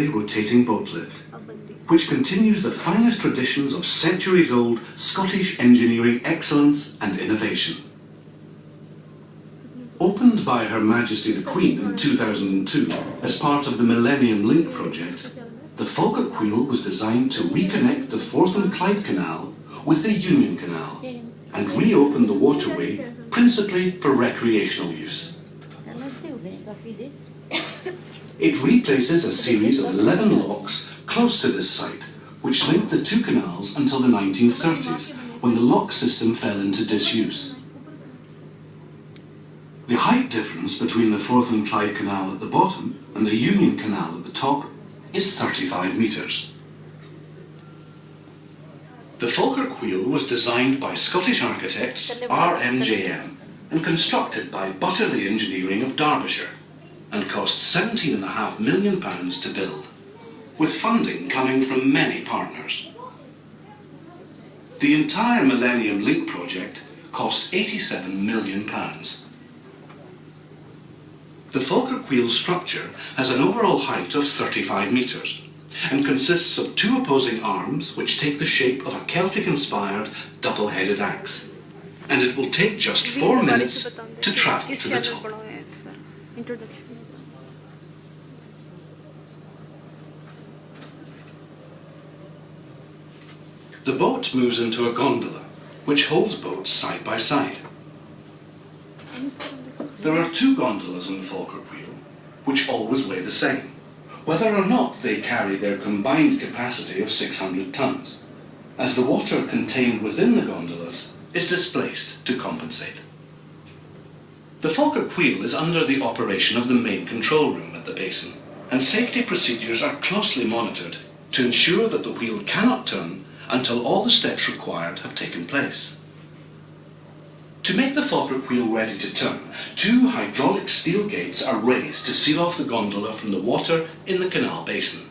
slowly rotating boat lift, which continues the finest traditions of centuries-old Scottish engineering excellence and innovation. Opened by Her Majesty the Queen in 2002 as part of the Millennium Link project, the Falkirk Wheel was designed to reconnect the Forth and Clyde Canal with the Union Canal and reopen the waterway principally for recreational use. It replaces a series of 11 locks close to this site, which linked the two canals until the 1930s, when the lock system fell into disuse. The height difference between the Forth and Clyde Canal at the bottom and the Union Canal at the top is 35 metres. The Falkirk Wheel was designed by Scottish architects RMJM and constructed by Butterley Engineering of Derbyshire, and cost £17.5 million to build, with funding coming from many partners. The entire Millennium Link project cost £87 million. The Falkirk Wheel structure has an overall height of 35 metres and consists of two opposing arms which take the shape of a Celtic-inspired double-headed axe, and it will take just 4 minutes to travel to the top. The boat moves into a gondola, which holds boats side by side. There are two gondolas on the Falkirk Wheel, which always weigh the same, whether or not they carry their combined capacity of 600 tons, as the water contained within the gondolas is displaced to compensate. The Falkirk Wheel is under the operation of the main control room at the basin, and safety procedures are closely monitored to ensure that the wheel cannot turn until all the steps required have taken place. To make the Falkirk Wheel ready to turn, two hydraulic steel gates are raised to seal off the gondola from the water in the canal basin.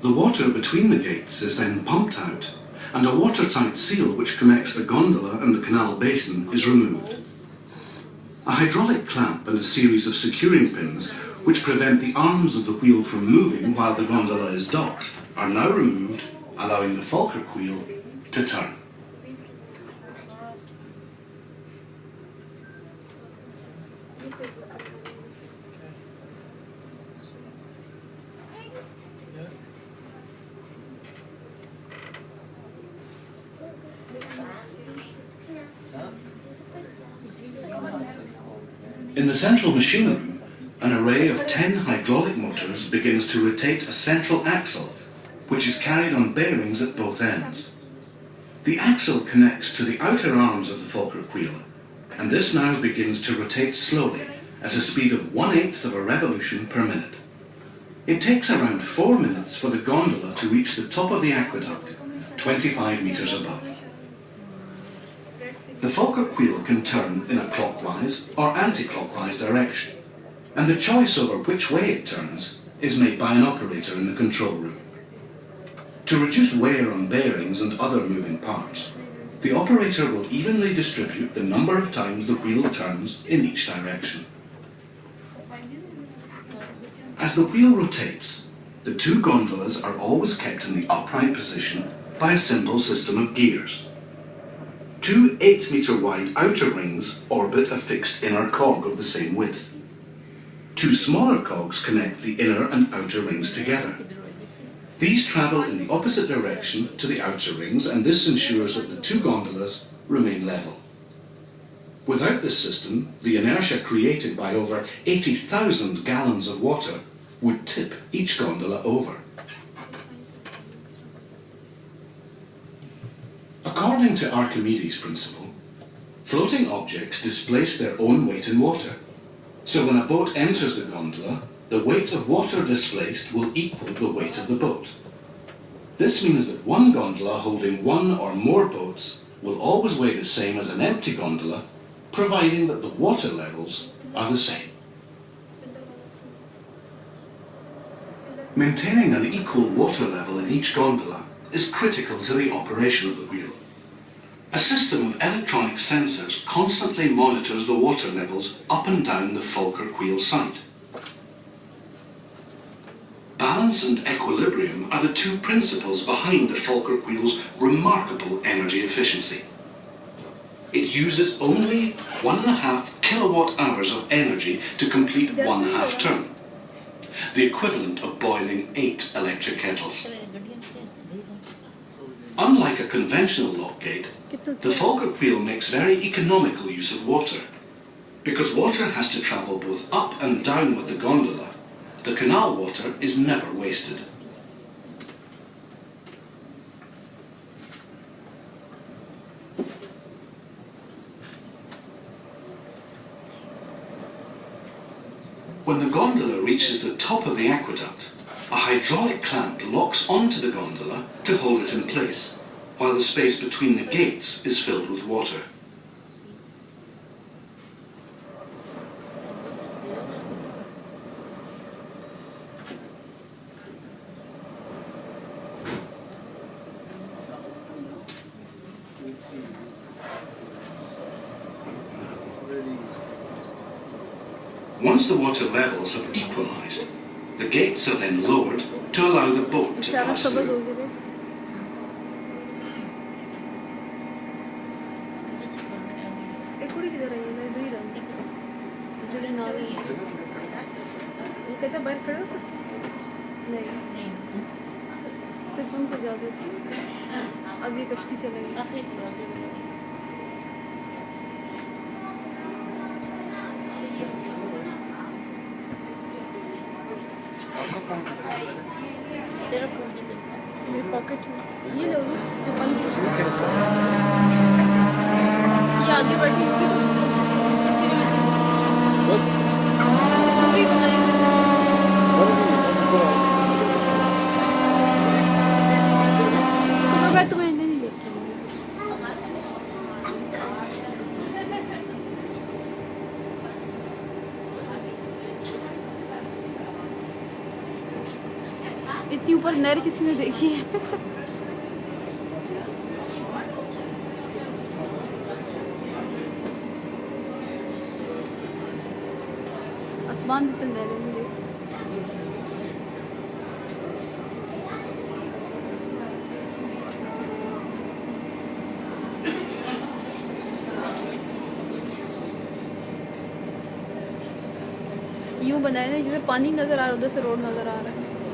The water between the gates is then pumped out, and a watertight seal which connects the gondola and the canal basin is removed. A hydraulic clamp and a series of securing pins which prevent the arms of the wheel from moving while the gondola is docked are now removed, allowing the Falkirk Wheel to turn. In the central machine room, an array of 10 hydraulic motors begins to rotate a central axle, which is carried on bearings at both ends. The axle connects to the outer arms of the Falkirk Wheel, and this now begins to rotate slowly at a speed of 1/8 of a revolution per minute. It takes around 4 minutes for the gondola to reach the top of the aqueduct, 25 metres above. The Falkirk Wheel can turn in a clockwise or anti-clockwise direction, and the choice over which way it turns is made by an operator in the control room. To reduce wear on bearings and other moving parts, the operator will evenly distribute the number of times the wheel turns in each direction. As the wheel rotates, the two gondolas are always kept in the upright position by a simple system of gears. Two 8-metre wide outer rings orbit a fixed inner cog of the same width. Two smaller cogs connect the inner and outer rings together. These travel in the opposite direction to the outer rings, and this ensures that the two gondolas remain level. Without this system, the inertia created by over 80,000 gallons of water would tip each gondola over. According to Archimedes' principle, floating objects displace their own weight in water. So when a boat enters the gondola, the weight of water displaced will equal the weight of the boat. This means that one gondola holding one or more boats will always weigh the same as an empty gondola providing that the water levels are the same. Maintaining an equal water level in each gondola is critical to the operation of the wheel. A system of electronic sensors constantly monitors the water levels up and down the Falkirk wheel site. Balance and equilibrium are the two principles behind the Falkirk wheel's remarkable energy efficiency. It uses only 1.5 kilowatt hours of energy to complete one half turn, the equivalent of boiling 8 electric kettles. Unlike a conventional lock gate, the Falkirk wheel makes very economical use of water. Because water has to travel both up and down with the gondola, the canal water is never wasted. When the gondola reaches the top of the aqueduct, a hydraulic clamp locks onto the gondola to hold it in place, while the space between the gates is filled with water. Once the water levels have equalized, the gates are then lowered to allow the boat to pass through. मेरे pocket में ये लो जो बंद ये आगे बढ़ने की तो इसी में बस अभी बनाएंगे तो मैं तुम्हें नहीं लेके इतनी ऊपर नहर किसी ने देखी है आसमान तो नहर में देख यूं बनाया ना जैसे पानी नजर आ रहा है उधर से रोड नजर आ रहा है